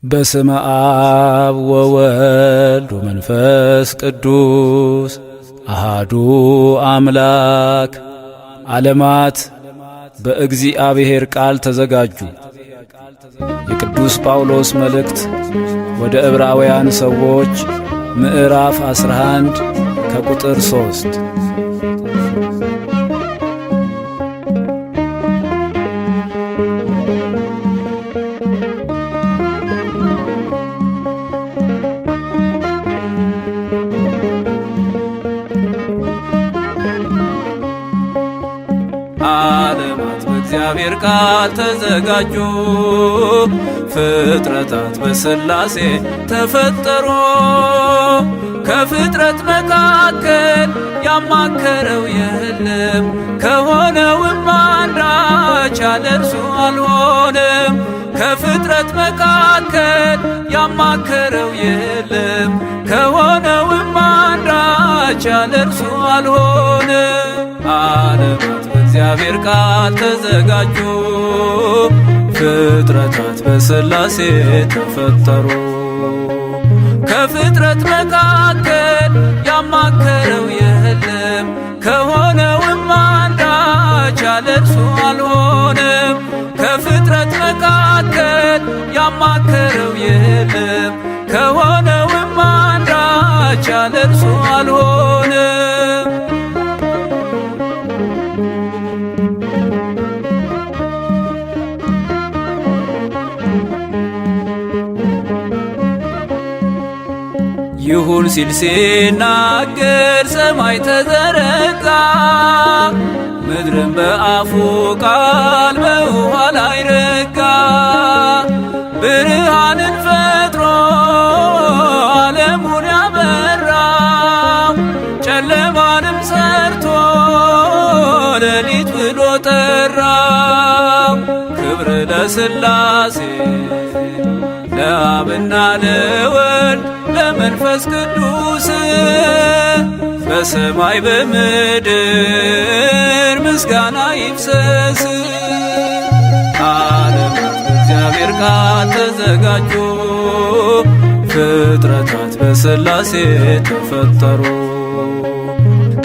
በስመ አብ ወወልድ ወመንፈስ ቅዱስ አሃዱ አምላክ። ዓለማት በእግዚአብሔር ቃል ተዘጋጁ። የቅዱስ ጳውሎስ መልእክት ወደ ዕብራውያን ሰዎች ምዕራፍ 11 ከቁጥር 3። ዓለማት በእግዚአብሔር ቃል ተዘጋጁ፣ ፍጥረታት በሥላሴ ተፈጠሩ። ከፍጥረት መካከል ያማከረው የለም፣ ከሆነውም አንዳች ያለ እርሱ አልሆነም። ከፍጥረት መካከል ያማከረው የለም፣ ከሆነውም አንዳች ያለ እርሱ አልሆነም። ዓለማት በእግዚአብሔር ቃል ተዘጋጁ፣ ፍጥረታት በሥላሴ ተፈጠሩ። ከፍጥረት መካከል ያማከረው የለም፣ ከሆነውም አንዳች ያለ እርሱ አልሆነም። ከፍጥረት መካከል ያማከረው የለም፣ ከሆነውም አንዳች ያለ እርሱ አልሆነም። ይሁን ሲል ሲናገር ሰማይ ተዘረጋ፣ ምድርን በአፉ ቃል በውኃ ላይ ረጋ። ብርሃንን ፈጥሮ ዓለሙን ያበራው፣ ጨለማንም ሰርቶ ሌሊት ብሎ ጠራው። ክብር ለሥላሴ ለአብና ለወልድ ለመንፈስ ቅዱስ፣ በሰማይ በምድር ምስጋና ይፍሰስ። ዓለማት በእግዚአብሔር ቃል ተዘጋጁ፣ ፍጥረታት በሥላሴ ተፈጠሩ።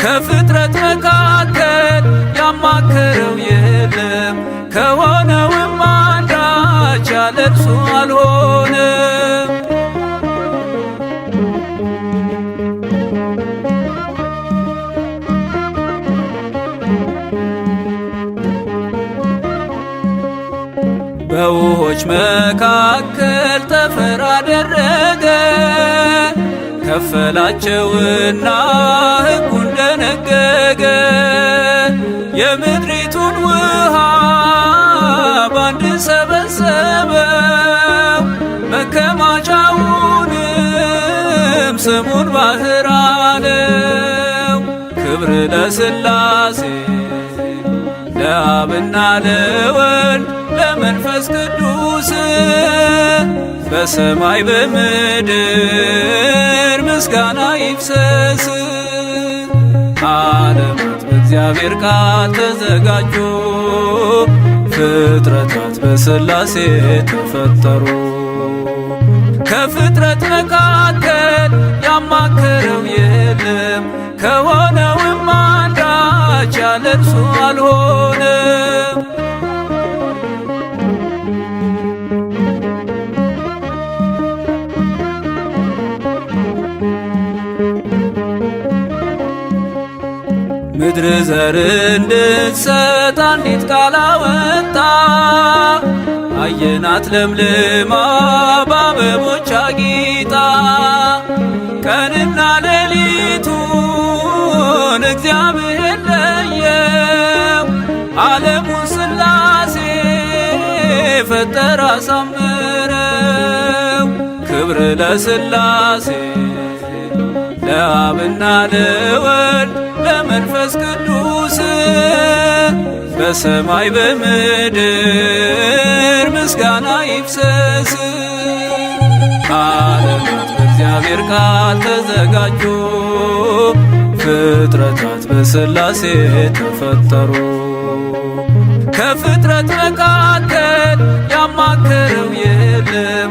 ከፍጥረት መካከል ያማከረው የለም፣ ከሆነውም አንዳች ያለ እርሱ አልሆነም። በውኆች መካከል ጠፈር አደረገ፣ ከፈላቸውና ሕጉን ደነገገ። የምድሪቱን ውሃ ባንድ ሰበሰበው፣ መከማቻውንም ስሙን ባሕር አለው። ክብር ለሥላሴ ለአብና ለወልድ ለመንፈስ ቅዱስ፣ በሰማይ በምድር ምስጋና ይፍሰስ። ዓለማት በእግዚአብሔር ቃል ተዘጋጁ፣ ፍጥረታት በሥላሴ ተፈጠሩ። ከፍጥረት መካከል ያማከረው የለም፣ ከሆነውም አንዳች ያለ እርሱ አልሆነም። ምድር ዘር እንድትሰጥ አንዲት ቃል አወጣ፣ አየናት ለምልማ በአበቦች አጊጣ። ቀንና ሌሊቱን እግዚአብሔር ለየው፣ ዓለሙን ሥላሴ ፈጠረ አሳምረው። ክብር ለሥላሴ ለአብና ለወልድ ለመንፈስ ቅዱስ፣ በሰማይ በምድር ምስጋና ይፍሰስ። ዓለማት በእግዚአብሔር ቃል ተዘጋጁ፣ ፍጥረታት በሥላሴ ተፈጠሩ። ከፍጥረት መካከል ያማከረው የለም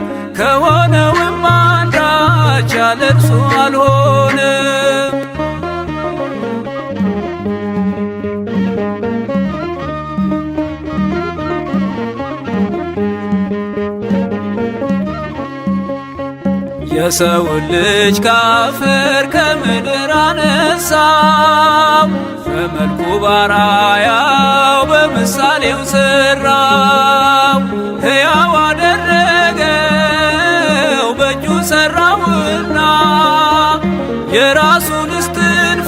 የሰውን ልጅ ካፈር ከምድር አነሳው፣ በመልኩ ባራያው በምሳሌው ሰራው። ሕያው አደረገው በእጁ ሰራውና የራሱን እስትንፋስ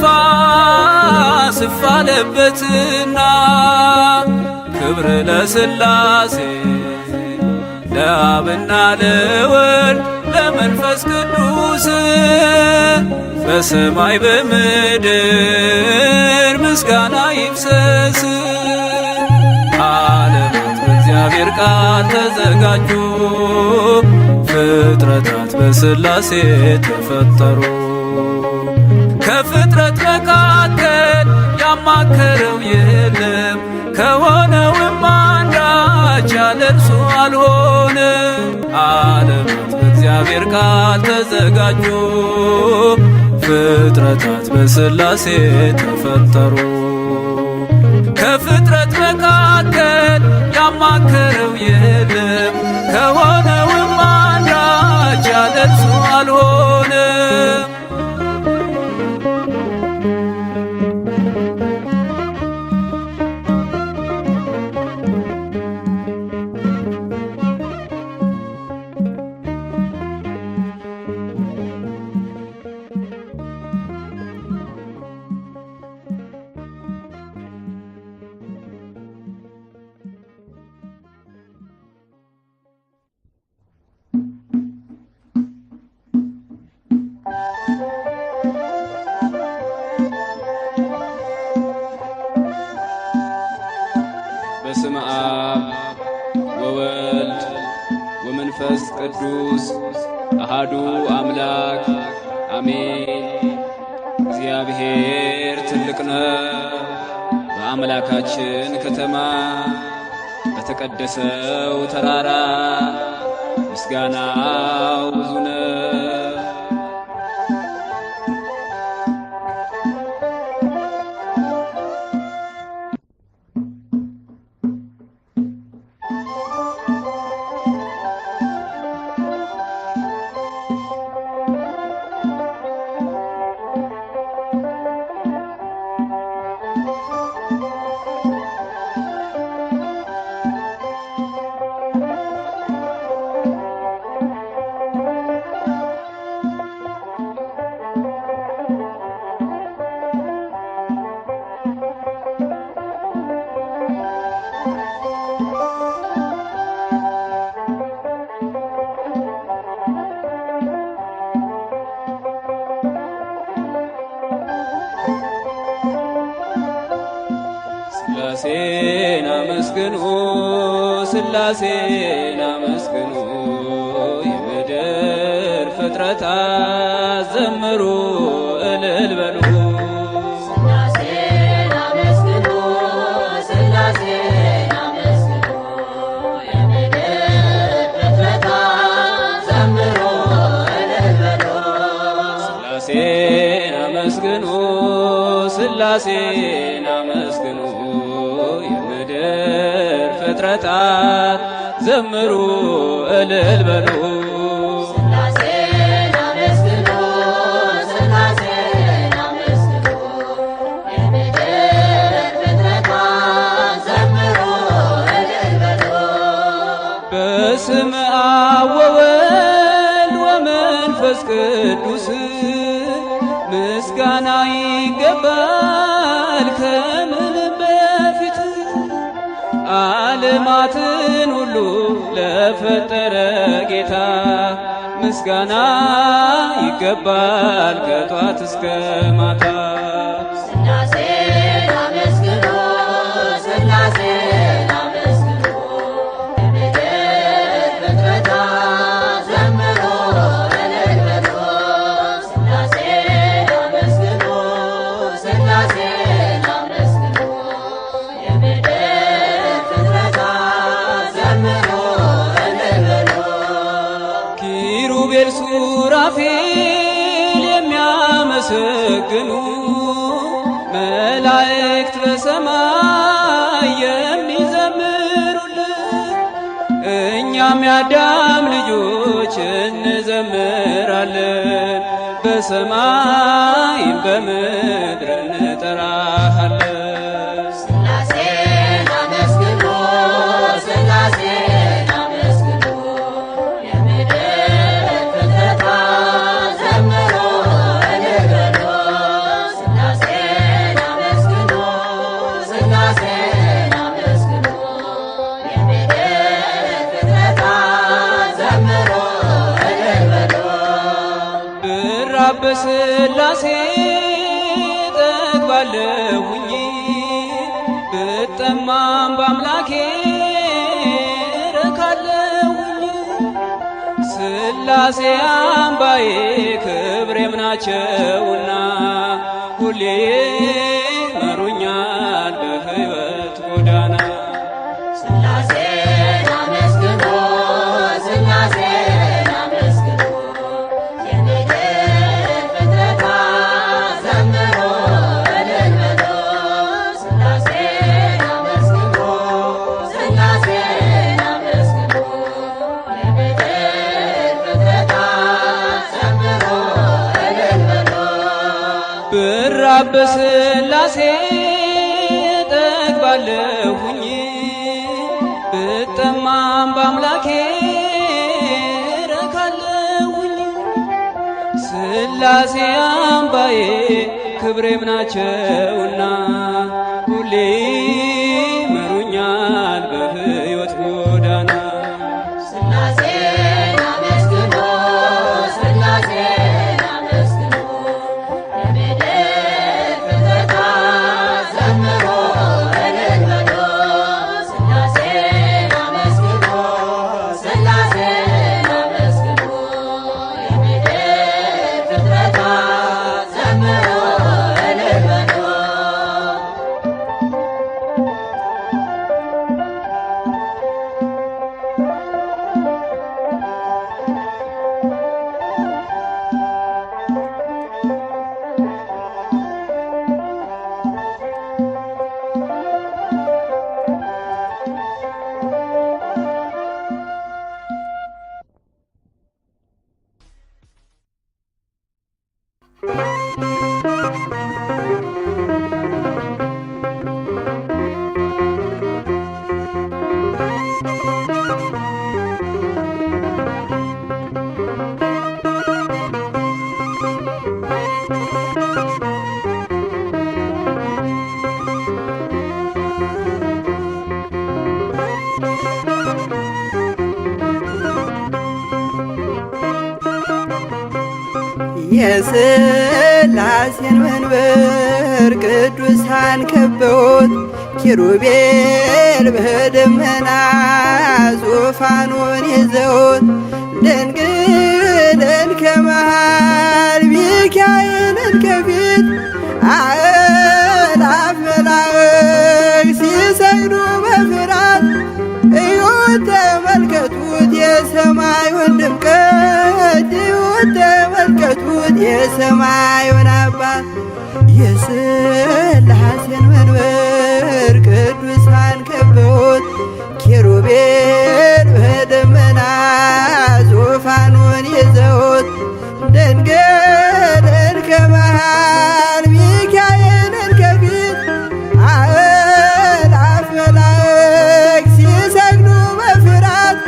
እፍ አለበትና። ክብር ለሥላሴ ለአብና ለወልድ ለመንፈስ ቅዱስ በሰማይ በምድር ምስጋና ይፍሰስ። ዓለማት በእግዚአብሔር ቃል ተዘጋጁ፣ ፍጥረታት በሥላሴ ተፈጠሩ። ከፍጥረት መካከል ያማከረው የለም፣ ከሆነውም አንዳች ያለ እርሱ አልሆነ። ዓለማት በእግዚአብሔር ቃል ተዘጋጁ፣ ፍጥረታት በሥላሴ ተፈጠሩ። ከፍጥረት መካከል ያማከረው የለም፣ ከሆነውም አንዳች ያለ እርሱ አልሆነ። በስመ አብ ወወልድ ወመንፈስ ቅዱስ አሃዱ አምላክ አሜን። እግዚአብሔር ትልቅ ነው። በአምላካችን ከተማ በተቀደሰው ተራራ ምስጋናው ብዙ ነው። ሥላሴን አመስግኑ፣ ሥላሴን አመስግኑ፣ የምድር ፍጥረታት ዘምሩ እልል በሉ። ሥላሴን አመስግኑ፣ ሥላሴን አመስግኑ፣ የምድር ፍጥረታት ዘምሩ እልል በሉ። ሥላሴን አመስግኑ፣ ሥላሴን አመስግኑ፣ ፍጥረታት ዘምሩ እልል በሉ። ሥላሴን አመስግኑ፣ ሥላሴን አመስግኑ፣ የምድር ፍጥረታት ዘምሩ እልል በሉ። በስመ አብ ወወልድ ወመንፈስ ቅዱስ ምስጋና ይገባል ከምንም በፊት ዓለማትን ሁሉ ለፈጠረ ጌታ ምስጋና ይገባል ከጧት እስከ ማታ። ሥላሴን አመስግኑ፣ ሥላሴን አመስግኑ፣ የምድር ፍጥረታት ዘምሩ እልል በሉ። ሥላሴን አመስግኑ፣ ሥላሴን አመስግኑ፣ የምድር ፍጥረታት ዘምሩ እልል በሉ። ኪሩቤል ሱራፌል የሚያመሰግኑ መላእክት በሰማይ የሚዘምሩልን እኛም የአዳም ልጆች እንዘምራለን፣ በሰማይም በምድር እንጠራሃለን። ሥላሴን አመስግኑ ሥላሴን አመስግኑ የምድር ፍጥረታት ዘምሩ እልል በሉ። ሥላሴን አመስግኑ ሥላሴን አመስግኑ የምድር ፍጥረታት ዘምሩ እልል በሉ። ብራብ በሥላሴ ጠግባለሁኝ፣ ብጠማም በአምላኬ ረካለሁኝ። ሥላሴ አምባዬ ክብሬም ናቸውና ሁሌ መሩኛል በሕይወት ጎዳና። ሥላሴን አመስግኑ ሥላሴን አመስግኑ የምድር ፍጥረታት ዘምሩ እልል በሉ። ሥላሴን አመስግኑ ሥላሴን አመስግኑ የምድር ፍጥረታት ዘምሩ እልል በሉ። ብራብ በሥላሴ ጠግባለሁኝ፣ ብጠማም በአምላኬ ረካለሁኝ። ሥላሴ አምባዬ ክብሬም ናቸውና ሁሌ መሩኛል በሕይወት ጎዳና። ሥላሴን አመስግኑ ሥላሴን አመስግኑ የምድር ፍጥረታት ዘምሩ እልል በሉ። ሥላሴን አመስግኑ ሥላሴን አመስግኑ የምድር ፍጥረታት ዘምሩ እልል በሉ። የሥላሴን መንበር ቅዱሳን ከበውት ኪሩቤል በደመና ዙፋኑን ይዘውት ድንግልን ከመሃል ሚካኤልን ከፊት አእላፍ መላእክት ሲሰግዱ በፍርሃት እዩት ተመልከቱት የሰማዩን ድምቀት እዩት ተመልከቱት የሰማዩን አባት የሥላሴን መንበር ቅዱሳን ከበውት ኪሩቤል በደመና ዙፋኑን ይዘውት ድንግልን ከመሃል ሚካኤልን ከፊት አእላፍ መላእክት ሲሰግዱ በፍርሃት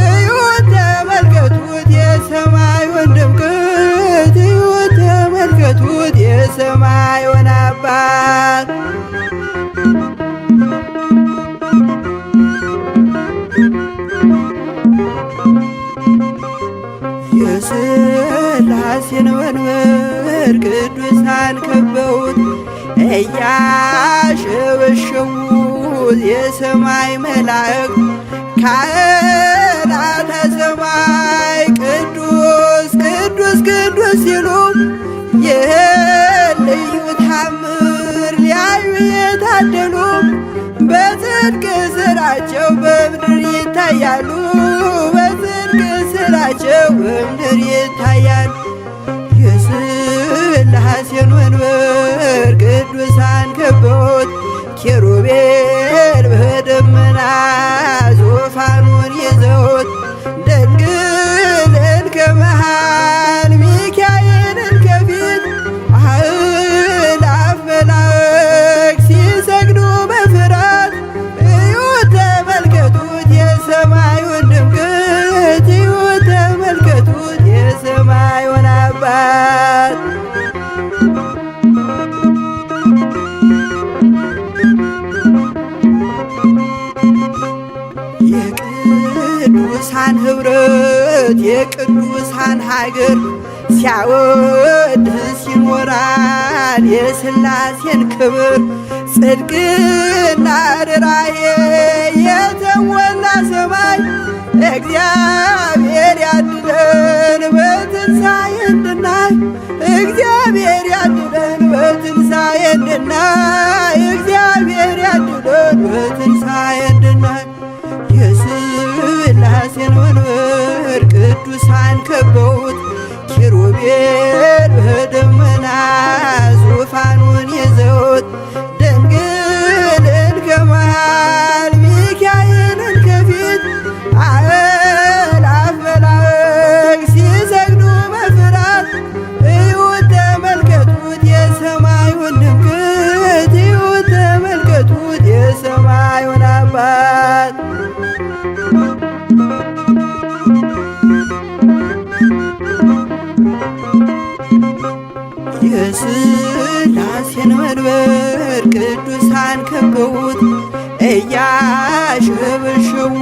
እዩት ተመልከቱት የሰማዩን ድምቀት እዩት ተመልከቱት የሰማዩን አባት የሥላሴን መንበር ቅዱሳን ከበውት እያሸበሸቡ የሰማይ መላእክት ካህናተ ሰማይ ቅዱስ ቅዱስ ቅዱስ ሲሉ ይህን ልዩ ታምር ሊያዩ የታደሉ በጽድቅ ሥራቸው በምድር ይታያሉ በጽድቅ ሥራቸው በምድር ይታያሉ። የሥላሴን መንበር ቅዱሳን ከበውት ኪሩቤል በደመና ዙፋኑን ይዘው ኅብረት የቅዱሳን ሀገር ሲያወድስ ይኖራል የሥላሴን ክብር። ጽድቅና ርራዬ የተሞላ ሰማይ እግዚአብሔር ያድለን በትንሣኤ እንድናይ። እግዚአብሔር ያድለን በትንሣኤ እንድናይ። እግዚአብሔር ያድለን በትንሣኤ እንድናይ። የሥላሴን መንበር ቅዱሳን ከበውት ኪሩቤል በደመና ዙፋኑን ይዘውት ድንግልን ከመሃል ሚካኤልን ከፊት አእላፍ መላእክት ሲሰግዱ በፍርሃት እዩት ተመልከቱት የሰማዩን ድምቀት። እዩት ተመልከቱት የሰማዩን አባት። የሥላሴን መንበር ቅዱሳን ከበውት እያሸበሸቡ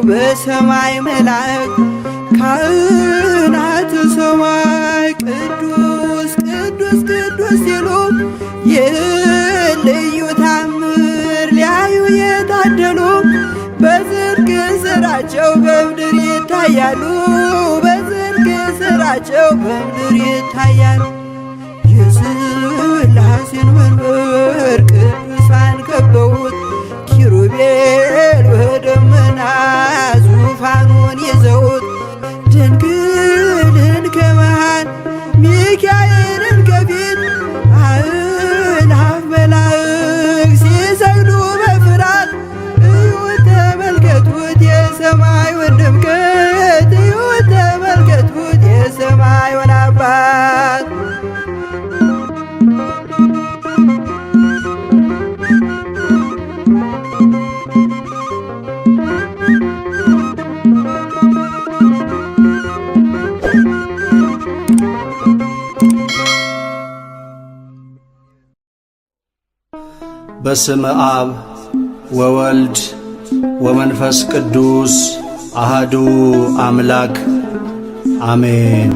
በሰማይ መላእክት ካህናተ ሰማይ ቅዱስ ቅዱስ ቅዱስ ሲሉ ይህን ልዩ ታምር ሊያዩ የታደሉ በጽድቅ ሥራቸው በምድር ይታያሉ። በጽድቅ ሥራቸው በምድር ይታያሉ። የሥላሴን መንበር ቅዱሳን ከበውት ኪሩቤል በደመና ዙፋኑን ይዘውት ድንግልን ከመሃል ሚካኤልን ከፊት አእላፍ መላእክት ሲሰግዱ በፍርሃት እዩት ተመልከቱት የሰማዩን ድምቀት። እዩት ተመልከቱት የሰማዩን አባት። በስመ አብ ወወልድ ወመንፈስ ቅዱስ አሃዱ አምላክ አሜን።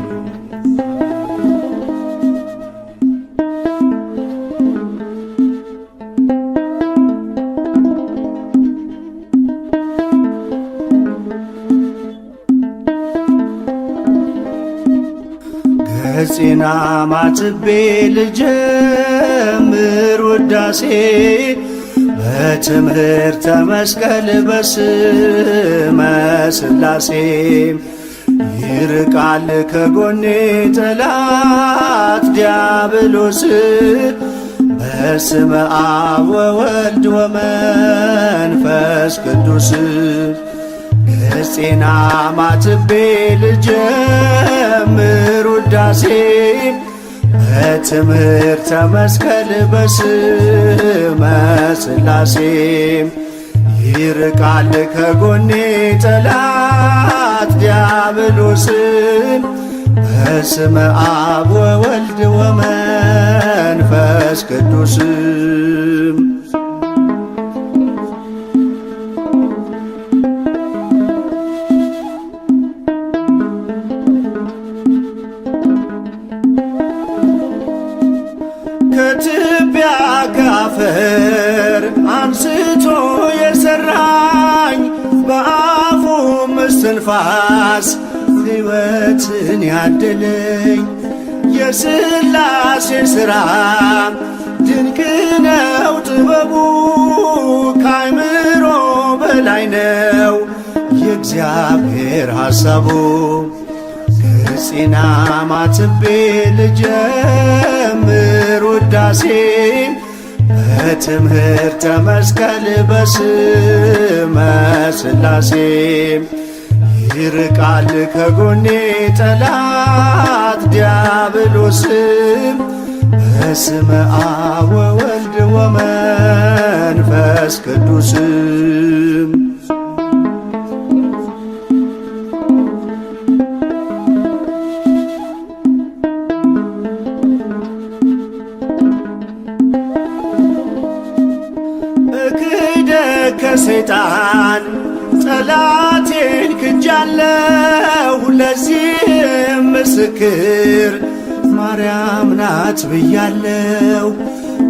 ገጼና ማትቤ ልጀምር ውዳሴ በትምህርተ መስቀል በስመ ሥላሴ። ይርቃል ከጎኔ ጠላት ዲያብሎስ በስመ አብ ወወልድ ወመንፈስ ቅዱስ። ገጼና ማትቤ ልጀምር ውዳሴ በትምህርተ መስቀል በስመ ሥላሴ። ይርቃል ከጎኔ ጠላት ዲያብሎስ በስመ አብ ወወልድ ወመንፈስ ቅዱስ። ከትቢያ ካፈር አንስቶ የሠራኝ በአፉም እስትንፋስ ሕይወትን ያደለኝ የሥላሴ ሥራ ድንቅ ነው ጥበቡ። ከአእምሮ በላይ ነው የእግዚአብሔር ሐሳቡ። ገጼና ማትቤ ልጀምር ውዳሴ በትምህርተ መስቀል በስመ ሥላሴ። ይርቃል ከጎኔ ጠላት ዲያብሎስ በስመ አብ ወወልድ ወመንፈስ ቅዱስ። ከሰይጣን ጠላቴን ክጄ ወልጃለሁ ለዚህም ምስክር ማርያም ናት ብያለሁ።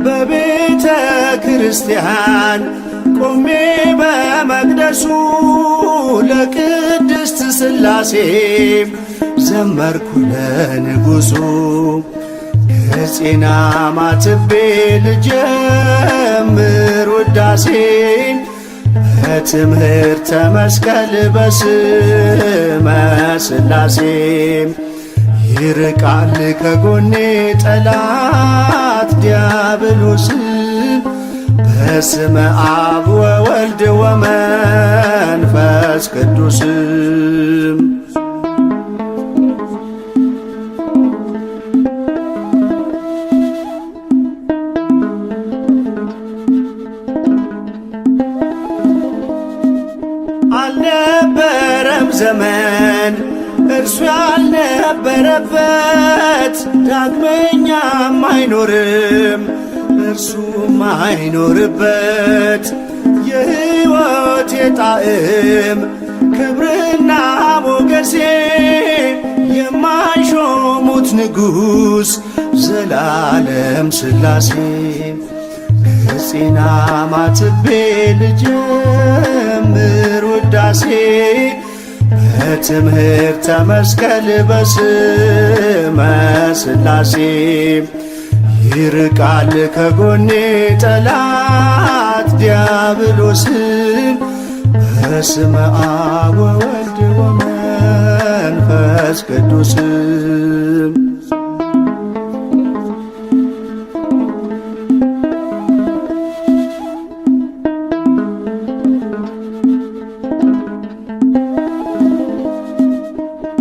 በቤተ ክርስቲያን ቆሜ በመቅደሱ ለቅድስት ሥላሴ ዘመርኩ ለንጉሡ። ገጼን አማትቤ ልጀምር ውዳሴን በትምህርተ መስቀል በስመ ሥላሴ። ይርቃል ከጎኔ ጠላት ዲያብሎስ በስመ አብ ወወልድ ወመንፈስ ቅዱስ። አልነበረም ዘመን እርሱ ያልነበረበት፣ ዳግመኛም አይኖርም እርሱም አይኖርበት። የሕይወት የጣዕም ክብርና ሞገሴ የማይሾሙት ንጉሥ ዘላለም ሥላሴ። ገጼን አማትቤ ልጀምር ውዳሴ በትምህርተ መስቀል በስመ ሥላሴ። ይርቃል ከጎኔ ጠላት ዲያብሎስ በስመ አብ ወወልድ ወመንፈስ ቅዱስ።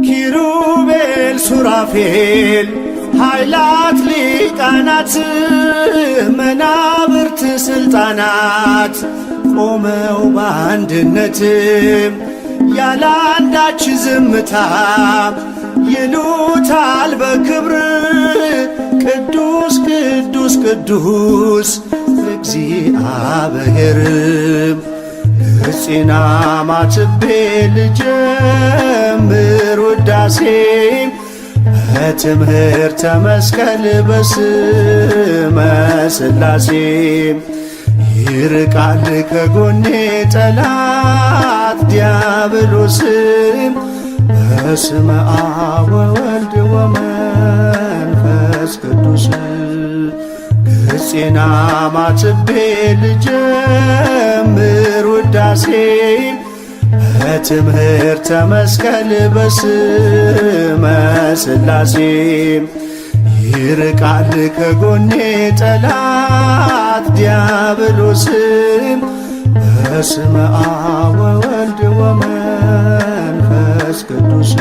ኪሩቤል ሱራፌል ኃይላት ሊቃናት መናብርት ሥልጣናት ቆመው በአንድነት ያለ አንዳች ዝምታ ይሉታል በክብር ቅዱስ ቅዱስ ቅዱስ እግዚአብሔር። ገጼን አማትቤ ልጀምር ውዳሴ በትምህርተ መስቀል በስመ ሥላሴ። ይርቃል ከጎኔ ጠላት ዲያብሎስ በስመ አብ ወወልድ ወመንፈስ ቅዱስ። ገጼን አማትቤ ልጀምር ውዳሴ በትምህርተ መስቀል በስመ ሥላሴ። ይርቃል ከጎኔ ጠላት ዲያብሎስ በስመ አብ ወወልድ ወመንፈስ ቅዱስ።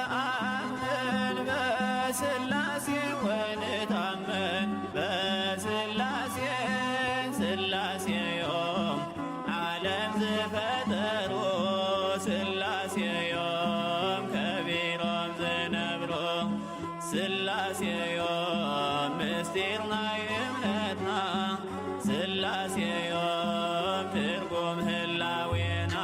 ነአምን በሥላሴ ወንታመን በሥላሴ ሥላሴዮም ዓለም ዝፈጠሩ ሥላሴዮም ከቢሮም ዝነብሮ ሥላሴዮም ምስጢርና እምነትና ሥላሴዮም ትርጉም ህላዌና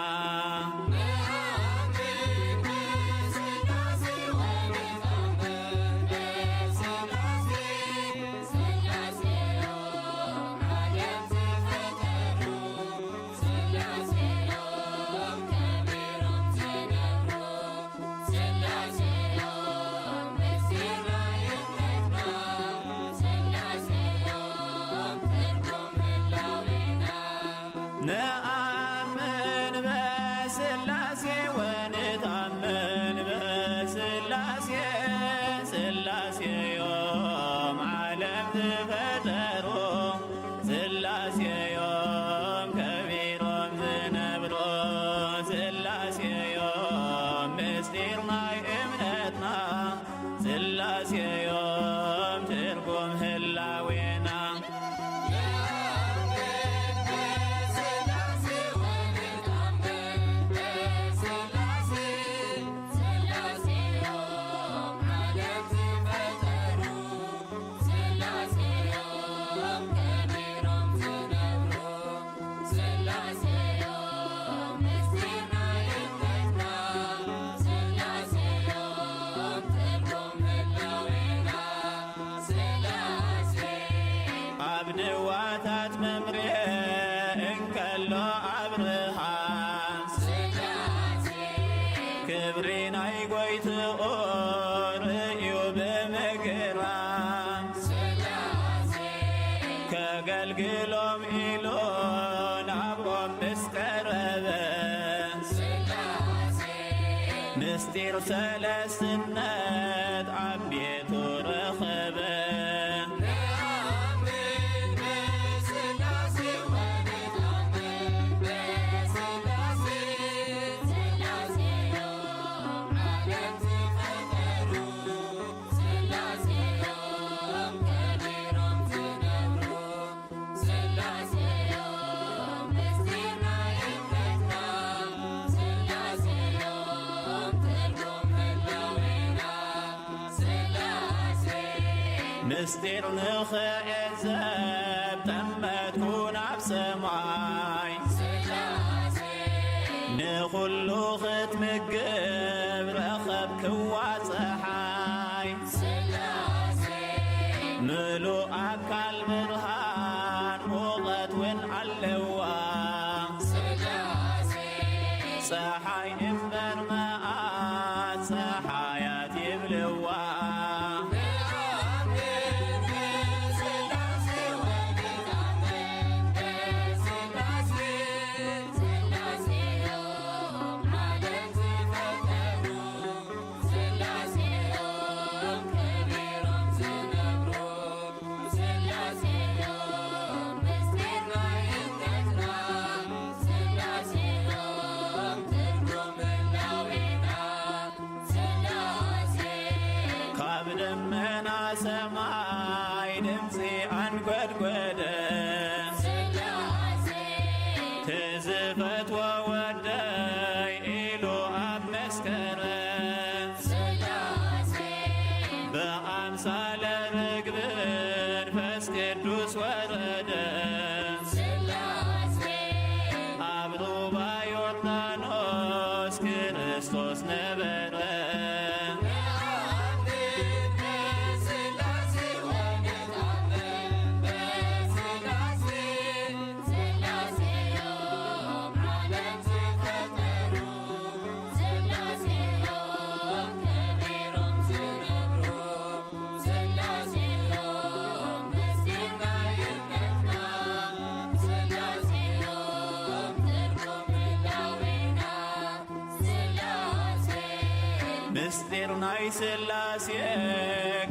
Now ብርሃን ክብሬን አይጐይትኦ ርእዩ ብምግራም ከገልግሎም ኢሎ ናብኦም ምስ ቀረበ ምስጢር ሰለስትነት ኣብ ቤቱ ረኸበ ምስጢር ንኽዕዘብ ጠመትኩ ናብ ሰማይ ንኹሉ ኽትምግብ ረኸብክዋ ፀሓይ ምሉእ ኣካል ብርሃን ሙቐት ውን ኣለዋ ፀሓይ እምበር መዓት ፀሓያት ይብልዋ ደመና ሰማይ ድምፂ አንጐድጐደ ትዝፈትዎ ወደይ ኢሉ ኣብ መስከረ በኣምሳለ ርግብን ፈስ ቅዱስ ወረደ ኣብ ሩባ ዮርዳኖስ ክርስቶስ ነበረ ምስጢር ናይ ሥላሴ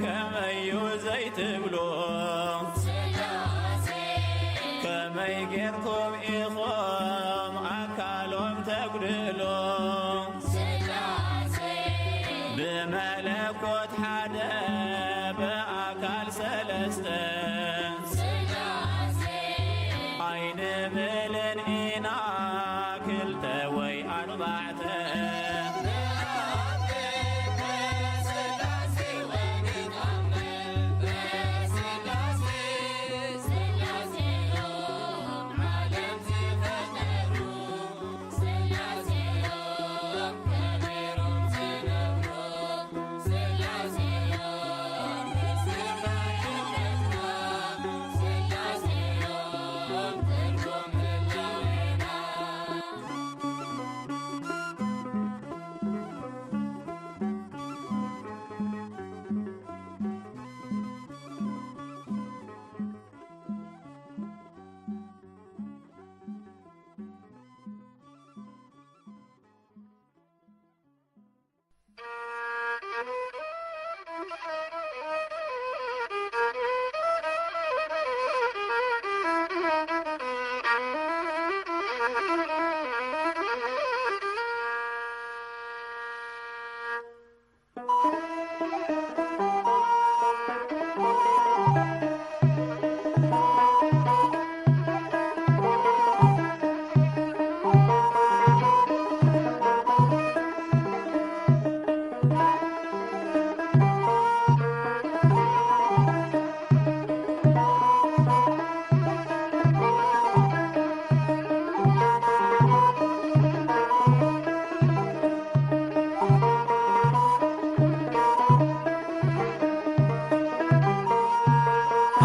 ከመዩ ዘይትብሎ ከመይ ጌርኩም ኢኹም ኣካሎም ተጕድሎ ብመለኮት ሓደ ብኣካል ሰለስተ ኣይንብልን ኢና ክልተ ወይ ኣርባዕተ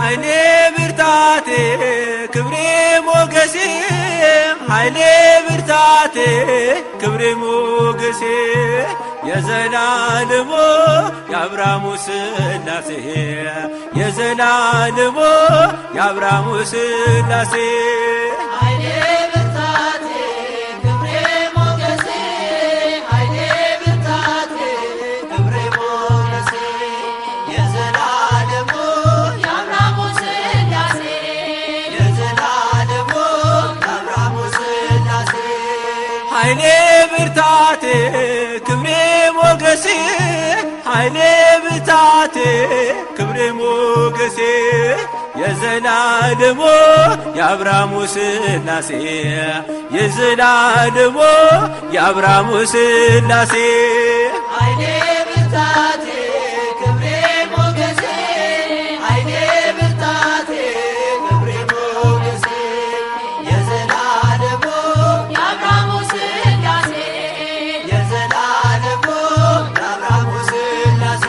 አይኔ ብርታቴ ክብሬ ሞገሴ ኃይሌ ብርታቴ ክብሬ ሞገሴ የዘላለሙ የአብርሃሙ ሥላሴ የዘላለሙ የአብርሃሙ ሥላሴ ኃይሌ ብርታቴ ክብሬ ሞገሴ ኃይሌ ብርታቴ ክብሬ ሞገሴ የዘላለሙ የአብርሃሙ ሥላሴ የዘላለሙ የአብርሃሙ ሥላሴ ኃይሌ ብርታቴ ክብሬ ሞገሴ ኃይሌ ብርታቴ ክብሬ ሞገሴ የዘላለሙ የአብርሃሙ ሥላሴ የዘላለሙ የአብርሃሙ ሥላሴ ኃይሌ ብርታቴ ክብሬ ሞገሴ ኃይሌ ብርታቴ ክብሬ ሞገሴ የዘላለሙ የአብርሃሙ ሥላሴ የዘላለሙ የአብርሃሙ ሥላሴ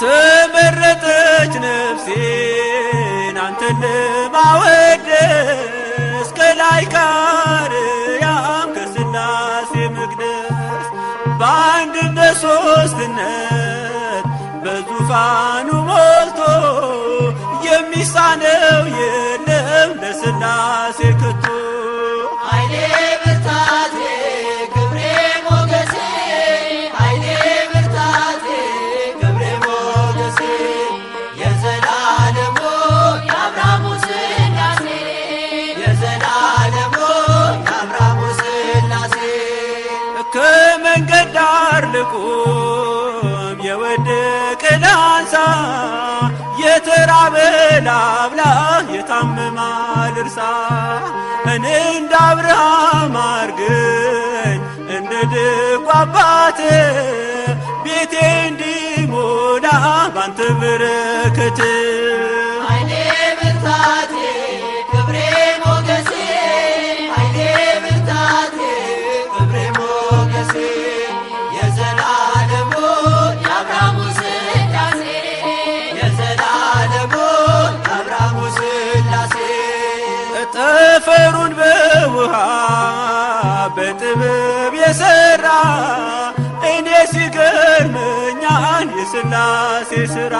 ተመረጠች ነፍሴን አንተን ለማወደስ ከላይ ከአርያም ከሥላሴ መቅደስ በአንድነት ሦስትነት በዙፋኑ ሞልቶ የሚሳነው የለም ለሥላሴ ከቶ ኃይሌ ብርታቴ ክብሬ ሞገሴ ኃይሌ ብርታቴ ክብሬ ሞገሴ የዘላለሙ የአብርሃሙ ሥላሴ የዘላለሙ የአብርሃሙ ሥላሴ ከመንገድ ዳር ልቁም የወደቀ ላንሳ የተራበ ላብላ የታመመ ልርሳ እኔ እንደ አብርሃም አርገኝ እንደ ደጉ አባቴ ቤቴ እንዲሞላ ባንተ በረከት ኃይሌ ብርታቴ ክብሬ ሞገሴ ኃይሌ ብርታቴ ክብሬ ሞገሴ የዘላለሙ የአብርሃሙ ሥላሴ የዘላለሙ የአብርሃሙ ሥላሴ ጠፈሩን በውሃ በጥበብ የሠራ እኔ ሲገርመኛል የሥላሴ ሥራ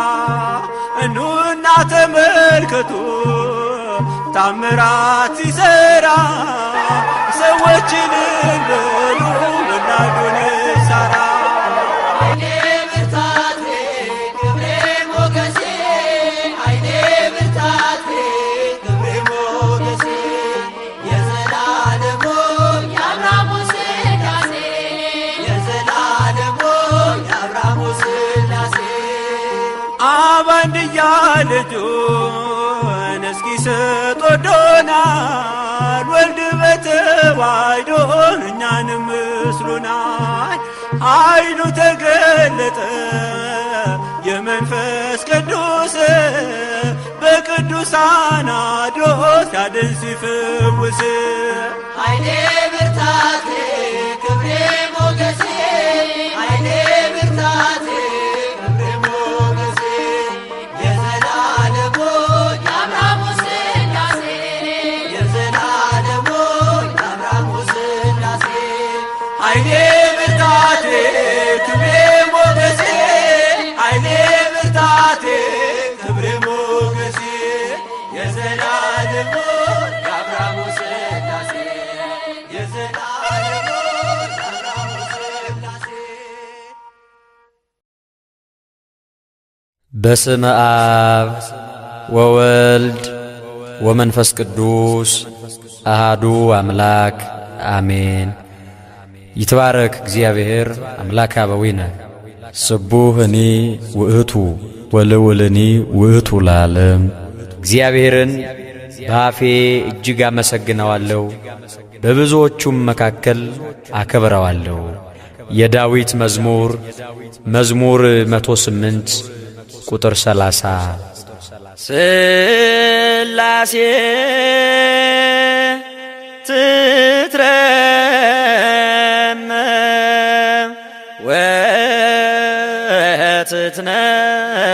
እኑና ተመልከቱ ታምራት ሲሠራ ሰዎችን በሉ ወላዱን ሳራ ኃይሌ ብርታቴ ክብሬ ሞገሴ ኃይሌ ብርታቴ ክብሬ ሞገሴ የዘላለሙ የአብርሃሙ ሥላሴ የዘላለሙ የአብርሃሙ ሥላሴ አብ አንድያ ልጁን እስኪሰጥ ወዶናል ወልድ በተዋሕዶ እኛንም መስሎናል ኃይሉ ተገለጠ የመንፈስ ቅዱስ በቅዱሳን አድሮ ሲያድን ሲፈውስ ኃይሌ ብርታቴ ክብሬ ሞገሴ ኃይሌ ብርታቴ ክብሬ ሞገሴ የዘላለሙ የአብርሃሙ ሥላሴ የዘላለሙ የአብርሃሙ ሥላሴ ኃይሌ ብርታቴ ክብሬ ሞገሴ ኃይሌ ብርታቴ ክብሬ ሞገሴ የዘላለሙ የአብርሃሙ ሥላሴ የዘላለሙ የአብርሃሙ ሥላሴ በስመ አብ ወወልድ ወመንፈስ ቅዱስ አሃዱ አምላክ አሜን። ይትባረክ እግዚአብሔር አምላከ አበዊነ ስቡህኒ ውእቱ ወልውልኒ ውእቱ ለዓለም። እግዚአብሔርን በአፌ እጅግ አመሰግነዋለሁ፣ በብዙዎቹም መካከል አከብረዋለሁ። የዳዊት መዝሙር 108 ቁጥር 30 ሥላሴ ትትረመም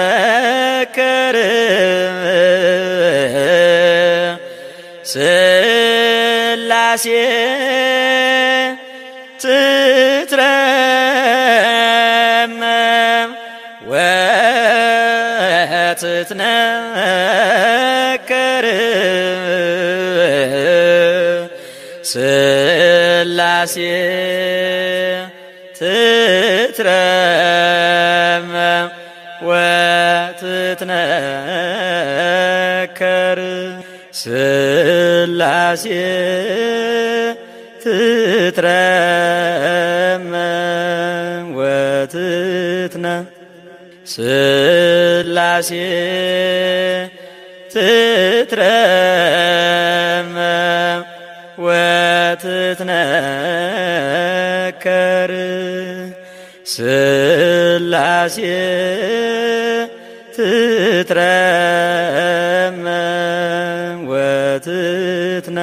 ወትትነከር ሥላሴ ትትረመም ወትትነከር ሥላሴ ትትረመም ወትትነከር ሥላሴ ትትረመም ወትትነ ሥላሴ ትትረመም ወትትነከር ሥላሴ ትትረመም ወትትነ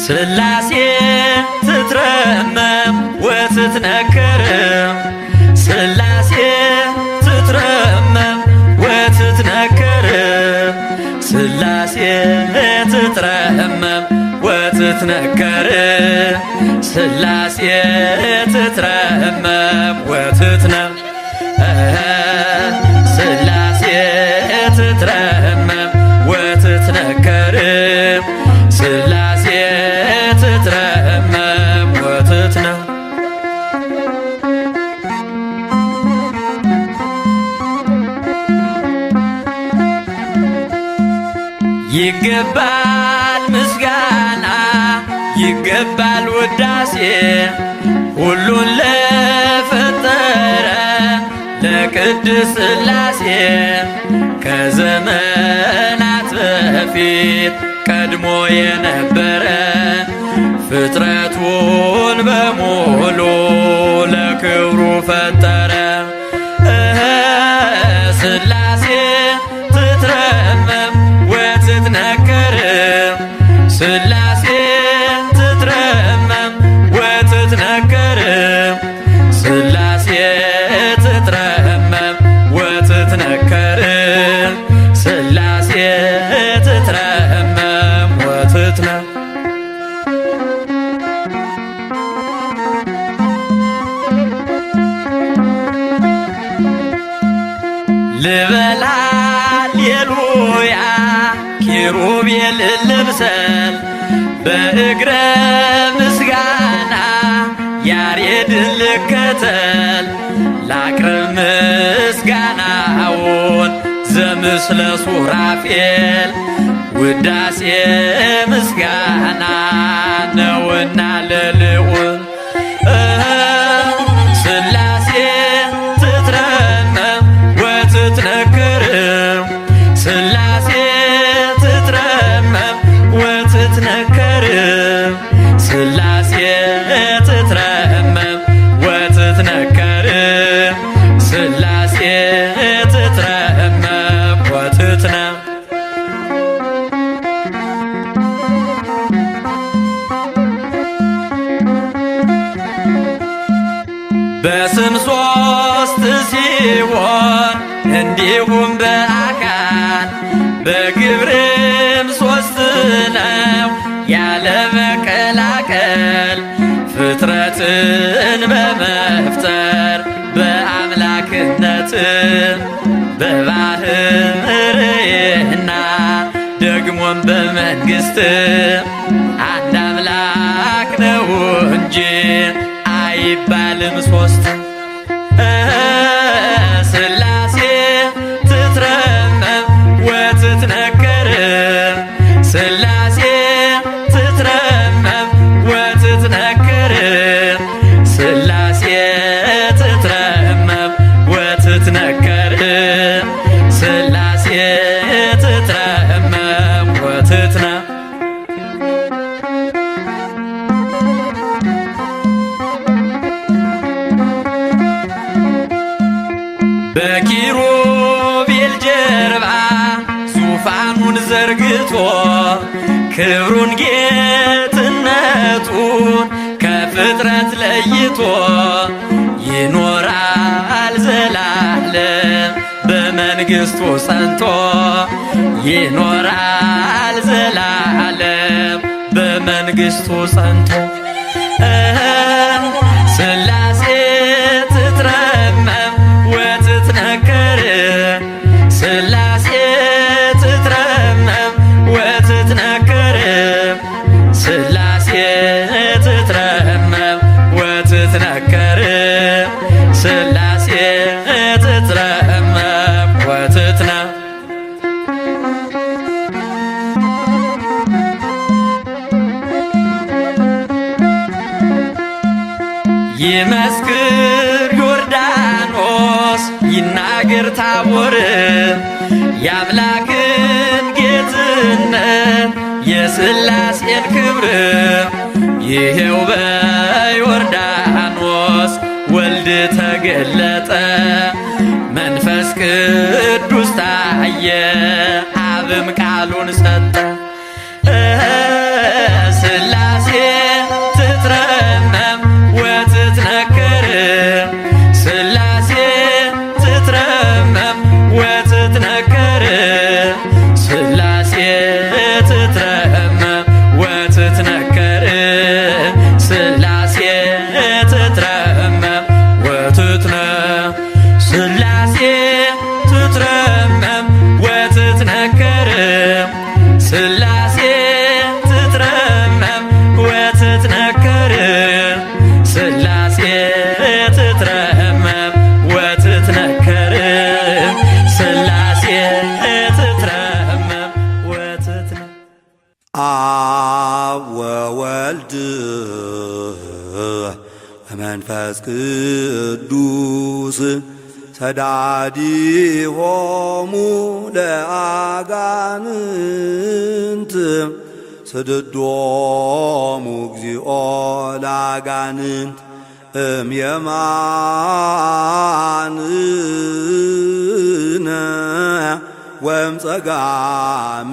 ሥላሴ ትትረመም ወትትነከር ሥላሴ ትትረመም ወትትነከር ሥላሴ ትትረመም ወትትነከር ሥላሴ ትትረመም ወትትነ ሥላሴ ትትረመም ወትትነከር ሥላሴ ትትረመም ወትትነ ይገባል ምስጋና ይገባል ውዳሴ ሁሉን ለፈጠረ ለቅድስ ሥላሴ ከዘመናት በፊት ቀድሞ የነበረ ፍጥረቱን በሙሉ ለክብሩ ፈጠረ። ሥላሴ ትትረመም ወትትነከር ሥላሴ ትትረመም ወትትነከር ሥላሴ ትትረመም ወትትነከር ሥላሴ ትትረመም ወትትነ ልበላ ሌሉያ ኪሩቤል ልብሰል በእግረ ምስጋና ያሬድን ልከተል ላቅርብ ምስጋናውን ዘምስለ ሱራፌል ውዳሴ ምስጋና ነውና ለልዑል ሥላሴ ትትረመም ወትትነከር ሥላሴ ትትረመም ወትትነከር ሥላሴ ትትረመም ወትትነከር ሥላሴ ትትረመም ወትትነ በስም ሦስት ሲሆን እንዲሁም በአካል በግብርም ሦስት ነው ያለ መቀላቀል ፍጥረትን በመፍጠር በአምላክነት በባህርይና ደግሞም በመንግሥት አንድ አምላክ ነው እንጂ አይባልም ሦስት። ሥላሴ ትትረመም ወትትነከር ሥላሴ ትትረመም ወትትነከር ሥላሴ ትትረመም ወትትነከር ሥላሴ ትትረመም ወትትነ ዙፋኑን ዘርግቶ ክብሩን ጌትነቱን ከፍጥረት ለይቶ ይኖራል ዘላለም በመንግሥቱ ጸንቶ ይኖራል ዘላለም በመንግሥቱ ጸንቶ ሥላሴ ትትረመም ወትትነከር ሥላሴ ትትረመም ወትትነከር ሥላሴ ትትረመም ወትትነከር ሥላሴ ትትረመም ወትትነ ይመስክር ዮርዳኖስ ይናገር ታቦር የአምላክን ጌትነት የሥላሴን ክብር ይሄው በዮርዳኖስ ወልድ ተገለጠ መንፈስ ቅዱስ ታየ አብም ቃሉን ሰጠ ሥላሴ ትትረመም ወትትነከር ሥላሴ ትትረመም ወትትነከር ሥላሴ ትትረመም ወትትነከር ሥላሴ ትትረመም ወትትነ ሥላሴ ትትረመም ወትትነከር ሥላሴ ትትረመም ወትትነከር ሥላሴ ትትረመም ወትትነከር ሥላሴ ትትረመም ወትትነ አብ ወወልድ ወመንፈስ ቅዱስ ሰዳዲሆሙ ለአጋንንት ስድዶሙ እግዚኦ ለአጋንንት እምየማንነ ወእምጸጋምነ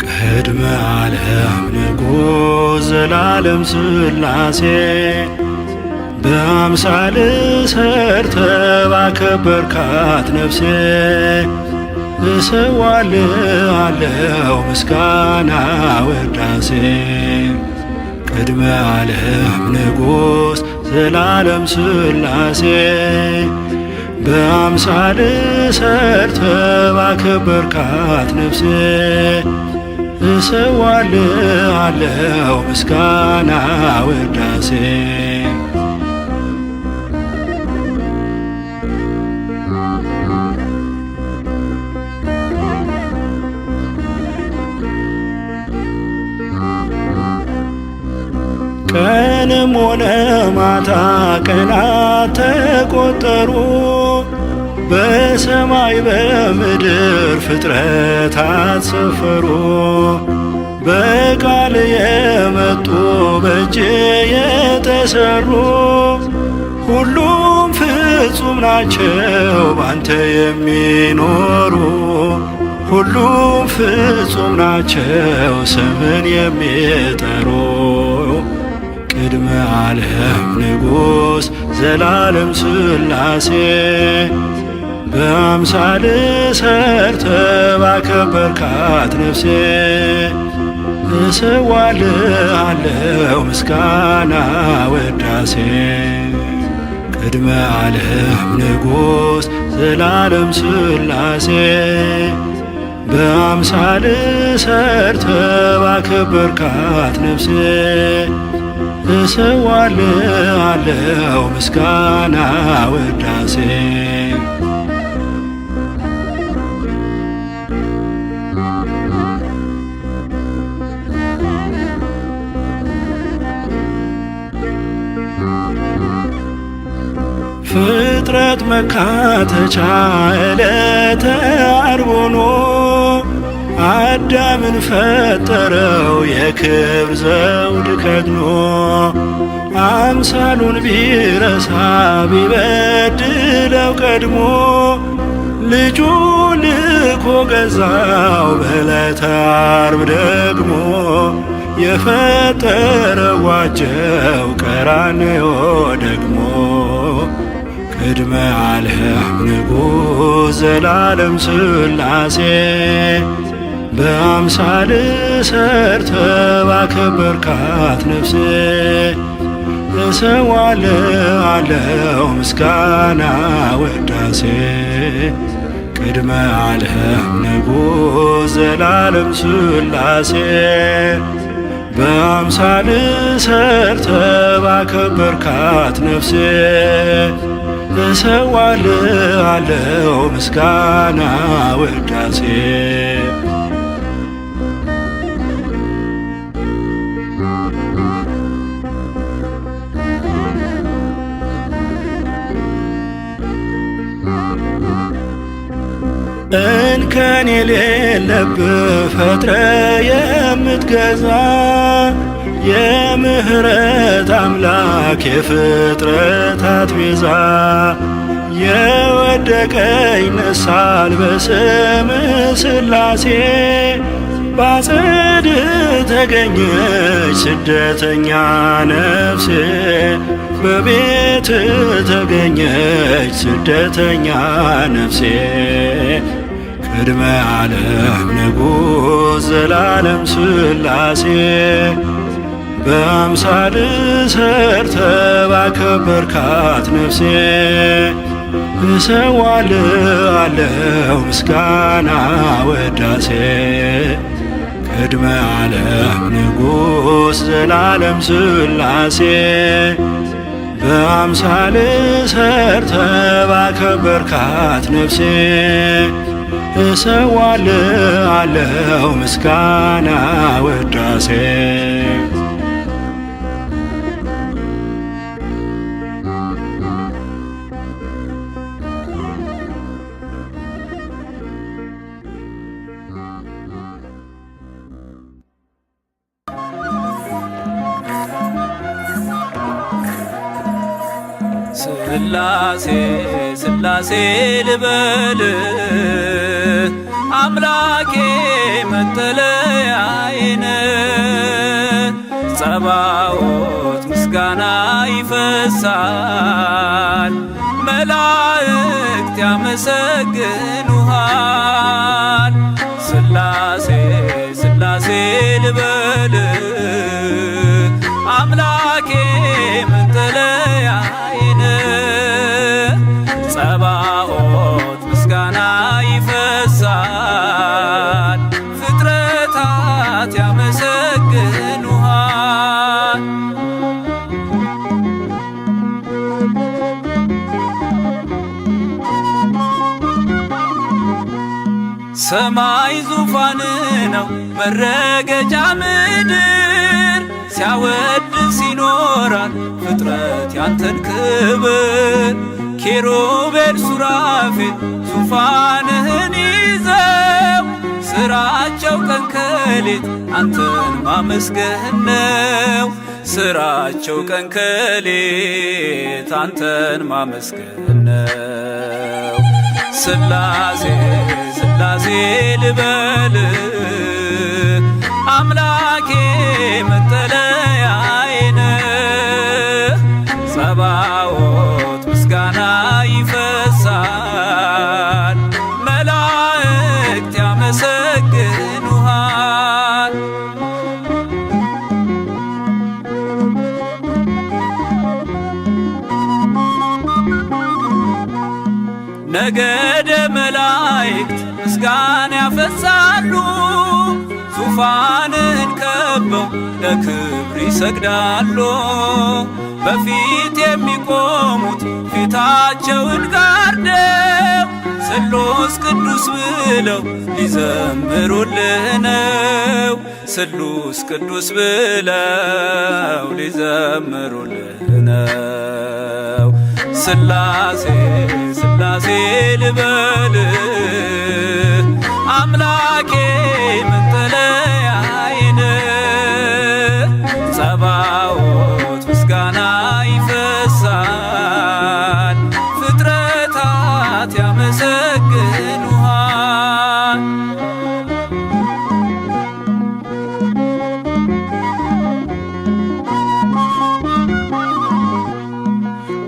ቅድመ ዓለም ንጉሥ ዘላለም ሥላሴ በአምሳል ሰርተ ባከበርካት ነፍሴ እሰዋልሃለሁ ምስጋና ወዳሴ ቅድመ ዓለም ንጉሥ ዘላለም ሥላሴ በአምሳል ሰርተ ባከበርካት ነፍሴ እሰዋልሃለሁ ምስጋና ወዳሴ ቀንም ሆነ ማታ ቀናት ተቆጠሩ በሰማይ በምድር ፍጥረታት ሰፈሩ በቃል የመጡ በእጅ የተሰሩ ሁሉም ፍጹም ናቸው ባንተ የሚኖሩ ሁሉም ፍጹም ናቸው ስምን የሚጠሩ ቅድመ ዓለም ንጉሥ ዘላለም ሥላሴ በአምሳል ሰርተ ባከበርካት ነፍሴ እሰዋልሃለሁ ምስጋና ወዳሴ ቅድመ ዓለም ንጉሥ ዘላለም ሥላሴ በአምሳል ሰርተ ባከበርካት ነፍሴ እሰዋልሃለሁ ምስጋና ወዳሴ መካተቻ ዕለተ ዓርብ ሆኖ አዳምን ፈጠረው የክብር ዘውድ ከድኖ። አምሳሉን ቢረሳ ቢበድለው ቀድሞ ልጁ ልኮ ገዛው በዕለተ ዓርብ ደግሞ። የፈጠረው ዋጀው ቀራንዮ ደግሞ። ቅድመ ዓለም ንጉሥ ዘላለም ሥላሴ በአምሳል ሰርተ ባከበርካት ነፍሴ እሰዋለሁ ምስጋና ወዳሴ። ቅድመ ዓለም ንጉሥ ዘላለም ሥላሴ በአምሳል ሰርተ ባከበርካት ነፍሴ እሰዋለሁ ምስጋና ወዳሴ። እንከን የሌለብህ ፈጥረ የምትገዛ የምህረት አምላክ የፍጥረታት ቤዛ። የወደቀ ይነሳል በስም ሥላሴ ባጸድ ተገኘች ስደተኛ ነፍሴ በቤት ተገኘች ስደተኛ ነፍሴ። ቅድመ ዓለም ንጉሥ ዘላለም ሥላሴ በአምሳል ሰርተ ባከበርካት ነፍሴ እሰዋለሁ ምስጋና ወዳሴ። ቅድመ ዓለም ንጉሥ ዘላለም ሥላሴ በአምሳል ሰርተ ባከበርካት ነፍሴ እሰዋለሁ ምስጋና ወዳሴ። ስላሴ ስላሴ ልበል አምላኬ መጠለያዬን። ጸባዖት ምስጋና ይፈሳል መላእክት ያመሰግኑሃል። ስላሴ ስላሴ ልበል አምላኬ መጠለያዬን። ጸባዖት ምስጋና ይፈሳል ፍጥረታት ያመሰግኑሃል። ሰማይ ዙፋን ነው መረገጫ ምድር ሲያወድስ ይኖራል ፍጥረት ያንተን ክብር። ኪሩቤል ሱራፌል ዙፋንህን ይዘው ስራቸው ቀን ከሌት አንተን ማመስገን ነው። ስራቸው ቀን ከሌት አንተን ማመስገን ነው። ስላሴ ስላሴ ልበል አምላኬ መጠለያዬን። ጸባዖት ምስጋና ይፈሳል መላእክት ያመሰግኑሃል። ነገደ መላእክት ምስጋና ያፈሳሉ ዙፋንን ከበው ለክብር ይሰግዳሉ። በፊት የሚቆሙት ፊታቸውን ጋርደው ስሉስ ቅዱስ ብለው ሊዘምሩልህ ነው። ስሉስ ቅዱስ ብለው ሊዘምሩልህ ነው። ስላሴ ስላሴ ልበል አምላኬ መጠለያዬን ጸባዖት ምስጋና ይፈሳል ፍጥረታት ያመሰግኑሃል።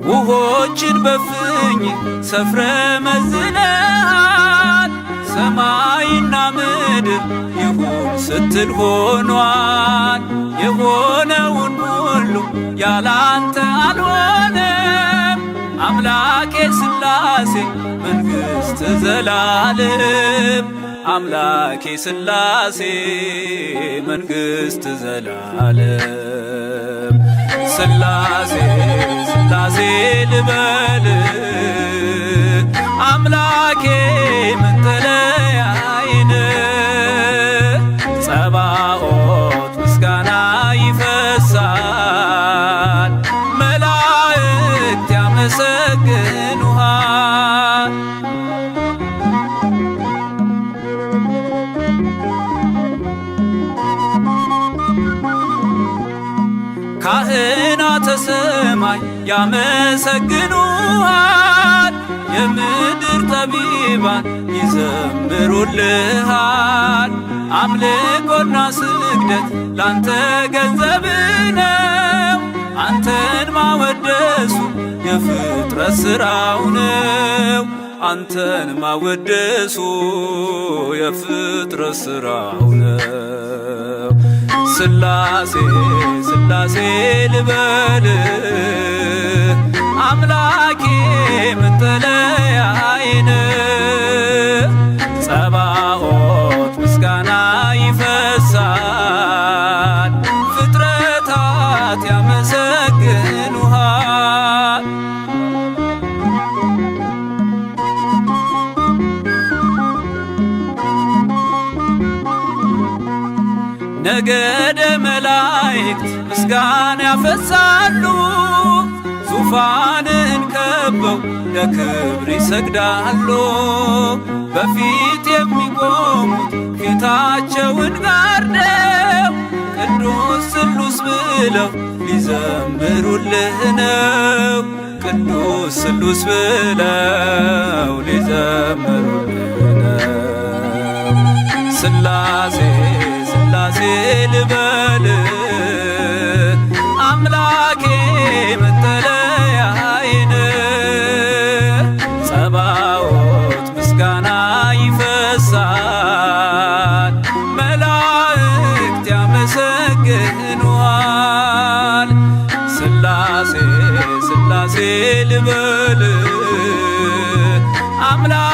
ውሆችን በፍኝ ሰፍረ መዝነሃል ሰማይና ምድር ይሁን ስትል ሆኗል። የሆነውን ሁሉ ያላንተ አልሆነም። አምላኬ ስላሴ መንግሥት ዘላለም አምላኬ ስላሴ መንግሥት ዘላለም ስላሴ ስላሴ ልበል አምላኬ መጠለያዬን ጸባዖት ምስጋና ይፈሳል መላእክት ያመሰግኑሃል። ካህናተ ሰማይ ያመሰግኑሃል የምድር ጠቢባን ይዘምሩልሃል። አምልኮና ስግደት ላንተ ገንዘብ ነው። አንተን ማወደሱ የፍጥረት ሥራው ነው። አንተን ማወደሱ የፍጥረት ሥራው ነው። ስላሴ ስላሴ ልበል አምላኬ መጠለያዬን ጸባዖት ምስጋና ይፈሳል ፍጥረታት ያመሰግኑሃል። ነገደ መላእክት ምስጋና ያፈሳሉ ዙፋንን ከበው ለክብር ይሰግዳሉ። በፊት የሚቆሙት ፊታቸውን ጋርደው ቅዱስ ስሉስ ብለው ሊዘምሩልህ ነው። ቅዱስ ስሉስ ብለው ሊዘምሩልህ ነው። ስላሴ ስላሴ ልበል አምላኬ መጠለያዬን ጸባዖት ምስጋና ይፈሳል መላእክት ያመሰግኑሃል። ስላሴ ስላሴ ልበል አምላኬ